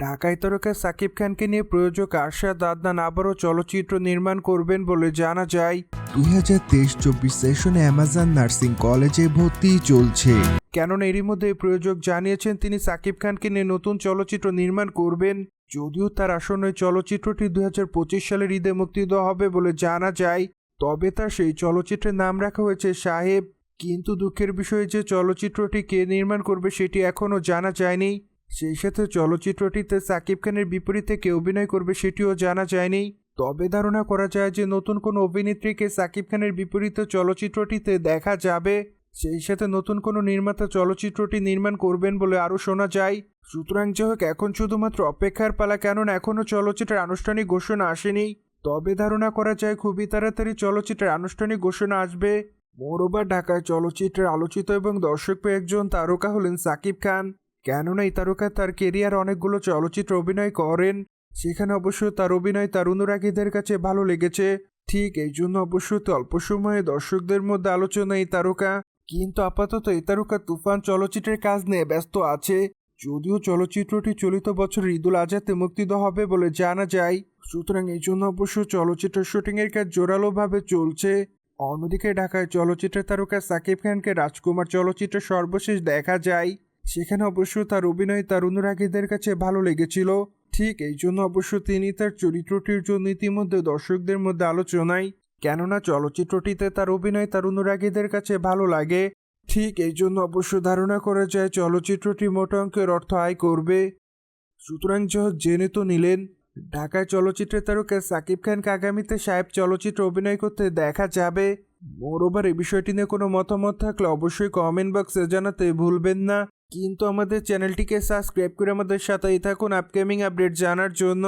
ঢাকাই তারকা সাকিব খানকে নিয়ে প্রযোজক আরশাদ আদনান আবারও চলচ্চিত্র নির্মাণ করবেন বলে জানা যায়। 2023-24 সেশনে অ্যামাজন নার্সিং কলেজে ভর্তি চলছে। কেননা এরই মধ্যে প্রযোজক জানিয়েছেন তিনি সাকিব খানকে নিয়ে নতুন চলচ্চিত্র নির্মাণ করবেন। যদিও তার আসন্ন এই চলচ্চিত্রটি 2025 সালের ঈদে মুক্তি দেওয়া হবে বলে জানা যায়। তবে তার সেই চলচ্চিত্রের নাম রাখা হয়েছে সাহেব। কিন্তু দুঃখের বিষয় যে চলচ্চিত্রটি কে নির্মাণ করবে সেটি এখনও জানা যায়নি। সেই সাথে চলচ্চিত্রটিতে সাকিব খানের বিপরীতে কে অভিনয় করবে সেটিও জানা যায়নি। তবে ধারণা করা যায় যে নতুন কোনো অভিনেত্রীকে সাকিব খানের বিপরীতে চলচ্চিত্রটিতে দেখা যাবে। সেই সাথে নতুন কোনো নির্মাতা চলচ্চিত্রটি নির্মাণ করবেন বলে আরও শোনা যায়। সুতরাং যাই হোক, এখন শুধুমাত্র অপেক্ষার পালা, কেননা এখনও চলচ্চিত্রের আনুষ্ঠানিক ঘোষণা আসেনি। তবে ধারণা করা যায় খুবই তাড়াতাড়ি চলচ্চিত্রের আনুষ্ঠানিক ঘোষণা আসবে। মোরওভার ঢাকায় চলচ্চিত্রের আলোচিত এবং দর্শকপ্রিয় একজন তারকা হলেন সাকিব খান। কেননা এই তারকা তার কেরিয়ার অনেকগুলো চলচ্চিত্র অভিনয় করেন, সেখানে অবশ্য তার অভিনয় তার অনুরাগীদের কাছে ভালো লেগেছে। ঠিক এই জন্য অবশ্য অল্প সময়ে দর্শকদের মধ্যে আলোচনা এই তারকা। কিন্তু আপাতত এই তারকা তুফান চলচ্চিত্রের কাজ নিয়ে ব্যস্ত আছে। যদিও চলচ্চিত্রটি চলিত বছর ঈদুল আজহাতে মুক্তি দেওয়া হবে বলে জানা যায়। সুতরাং এই জন্য অবশ্য চলচ্চিত্র শুটিংয়ের কাজ জোরালোভাবে চলছে। অন্যদিকে ঢাকায় চলচ্চিত্রের তারকা সাকিব খানকে রাজকুমার চলচ্চিত্রে সর্বশেষ দেখা যায়। সেখানে অবশ্য তার অভিনয় তার অনুরাগীদের কাছে ভালো লেগেছিল। ঠিক এই জন্য অবশ্য তিনি তার চরিত্রটির জন্য ইতিমধ্যে দর্শকদের মধ্যে আলোচনায়। কেননা চলচ্চিত্রটিতে তার অভিনয় তার অনুরাগীদের কাছে ভালো লাগে। ঠিক এই জন্য অবশ্য ধারণা করা যায় চলচ্চিত্রটি মোটা অঙ্কের অর্থ আয় করবে। সুতরাং জেনে তো নিলেন, ঢাকায় চলচ্চিত্রের তারকা সাকিব খানকে আগামীতে সাহেব চলচ্চিত্রে অভিনয় করতে দেখা যাবে। মোরওভার এই বিষয়টি নিয়ে কোনো মতামত থাকলে অবশ্যই কমেন্ট বক্সে জানাতে ভুলবেন না। কিন্তু আমাদের চ্যানেলটিকে সাবস্ক্রাইব করে আমাদের সাথেই থাকুন আপকামিং আপডেট জানার জন্য।